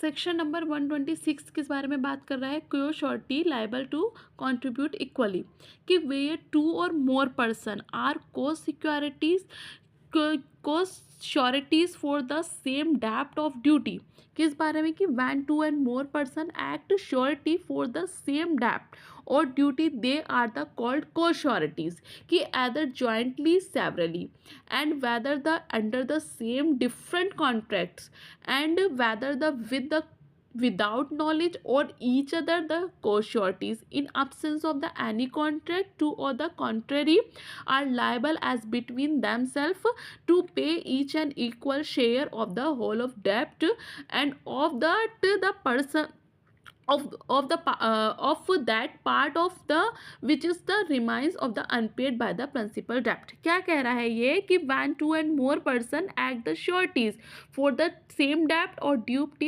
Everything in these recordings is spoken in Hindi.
सेक्शन नंबर 126 किस बारे में बात कर रहा है? Co surety liable to contribute equally, कि where two or more person are co securities co sureties for the same डेप्ट ऑफ ड्यूटी। किस बारे में? कि when two and more person act surety for the same डेप्ट or duty they are the called co sureties, कि either jointly severally and whether the under the same different contracts and whether the with the without knowledge or each other the co-sureties in absence of the any contract to or the contrary are liable as between themselves to pay each an equal share of the whole of debt and of that the person of that part of the which is the remains of the unpaid by the principal debt। क्या कह रहा है ये? कि when two and more person act the sureties for the same debt or duty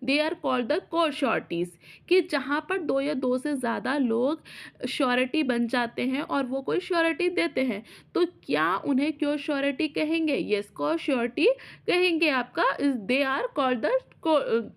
they are called the co-sureties, कि जहाँ पर दो या दो से ज़्यादा लोग श्योरिटी बन जाते हैं और वो कोई श्योरिटी देते हैं तो क्या उन्हें क्यों श्योरिटी कहेंगे? यस, को-श्योरिटी कहेंगे आपका। They are called the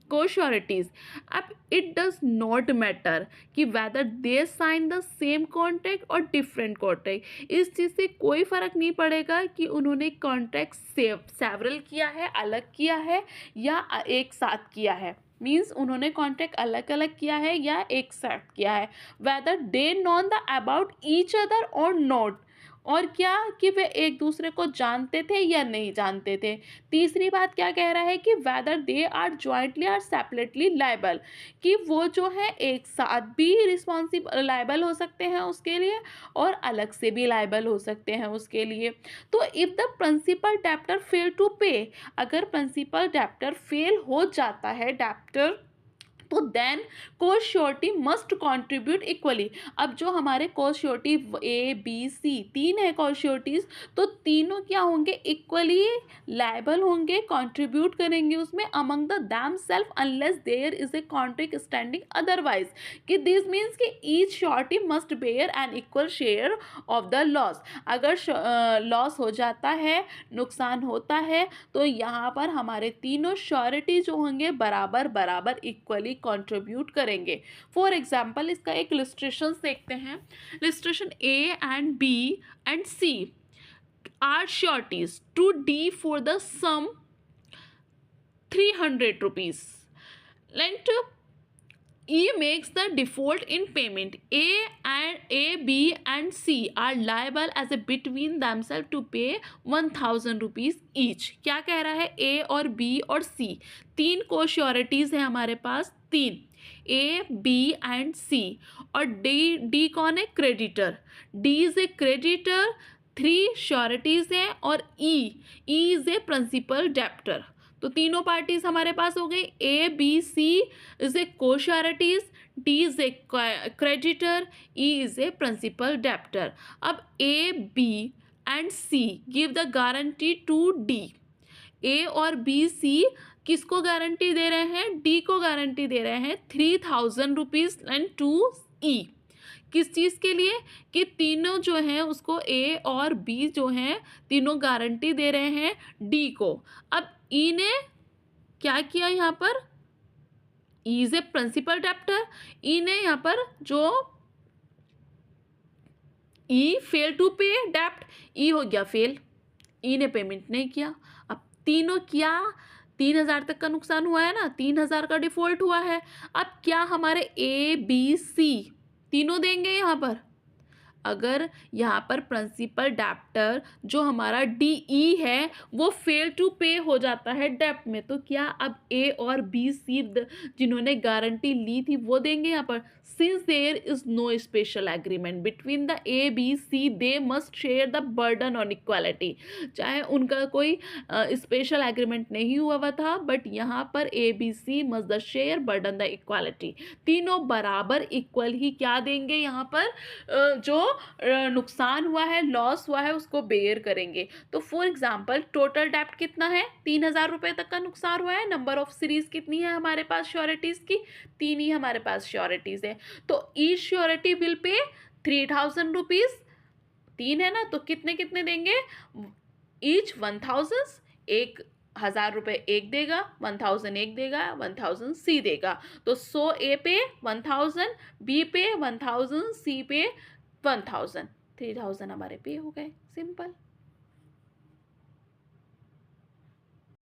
co-sureties. अब इट डज नॉट मैटर कि whether they sign the same contract or different contract, इस चीज़ से कोई फ़र्क नहीं पड़ेगा कि उन्होंने कॉन्ट्रैक्ट सेवरल किया है, अलग किया है या एक साथ किया है। मीन्स उन्होंने कॉन्ट्रैक्ट अलग अलग किया है या एक साथ किया है। Whether they known the about each other और नॉट, और क्या कि वे एक दूसरे को जानते थे या नहीं जानते थे। तीसरी बात क्या कह रहा है? कि वेदर दे आर जॉइंटली और सेपरेटली लायबल, कि वो जो है एक साथ भी रिस्पॉन्सिबल लायबल हो सकते हैं उसके लिए और अलग से भी लायबल हो सकते हैं उसके लिए। तो if the principal debtor fail to pay, अगर प्रिंसिपल डेप्टर फेल हो जाता है डेप्टर, तो देन को-श्योरिटी मस्ट कंट्रीब्यूट इक्वली। अब जो हमारे को-श्योरिटी ए बी सी तीन है को-श्योरिटीज, तो तीनों क्या होंगे? इक्वली लायबल होंगे, कंट्रीब्यूट करेंगे उसमें among the them self unless there is a contract standing otherwise, कि दिस मीन्स कि each surety must bear an equal share of the loss. अगर लॉस हो जाता है, नुकसान होता है, तो यहाँ पर हमारे तीनों श्योरिटी जो होंगे बराबर बराबर इक्वली कंट्रीब्यूट करेंगे। फॉर एग्जाम्पल इसका एक इलस्ट्रेशन देखते हैं। Illustration A and B and C are sureties to D for the sum 300 rupees and E makes the default in payment. A, B and C are liable as a between themselves to pay 1000 rupees each। क्या कह रहा है? A और B और C तीन को श्योरिटीज है हमारे पास, तीन A, B and C, और D कौन है? Creditor. D is a creditor, 3 sureties हैं, और E is a principal debtor. तो तीनों पार्टीज हमारे पास हो गई। A B C is a co-sureties, D is a creditor, E is a principal debtor. अब A B and C give the guarantee to D. A और बी सी किसको गारंटी दे रहे हैं? डी को गारंटी दे रहे हैं 3000 रुपीज एंड टू ई। किस चीज़ के लिए? कि तीनों जो हैं उसको ए और बी जो हैं तीनों गारंटी दे रहे हैं डी को। अब ई ने क्या किया यहाँ पर? E is a principal debtor. E ने यहाँ पर जो ई फेल टू पे डेप्ट, ई हो गया फेल, ई ने पेमेंट नहीं किया। अब तीनों क्या? 3000 तक का नुकसान हुआ है ना, 3000 का डिफॉल्ट हुआ है। अब क्या हमारे ए बी सी तीनों देंगे यहाँ पर? अगर यहाँ पर प्रिंसिपल डेप्टर जो हमारा डीई है वो फेल टू पे हो जाता है डेप्ट में, तो क्या अब ए और बी सी जिन्होंने गारंटी ली थी वो देंगे यहाँ पर? Since there is no special agreement between the A B C they must share the burden on equality. चाहे उनका कोई स्पेशल एग्रीमेंट नहीं हुआ था, बट यहाँ पर A B C must the share burden the equality. तीनों बराबर इक्वल ही क्या देंगे यहाँ पर? जो नुकसान हुआ है, लॉस हुआ है, उसको बेयर करेंगे। तो फॉर एग्जांपल टोटल डेप्ट कितना है? 3000 रुपये तक का नुकसान हुआ है। नंबर ऑफ सीरीज कितनी है हमारे पास श्योरिटीज की? 3 ही हमारे पास श्योरिटीज है। तो each surety will pay 3000 rupees. 3 है ना, तो कितने कितने देंगे? ईच 1000। एक 1000 रुपये एक देगा, 1000 एक देगा, 1000 सी देगा। तो 100 ए पे, 1000 बी पे, 1000 सी पे, 1000 3000 हमारे पे हो गए। सिंपल।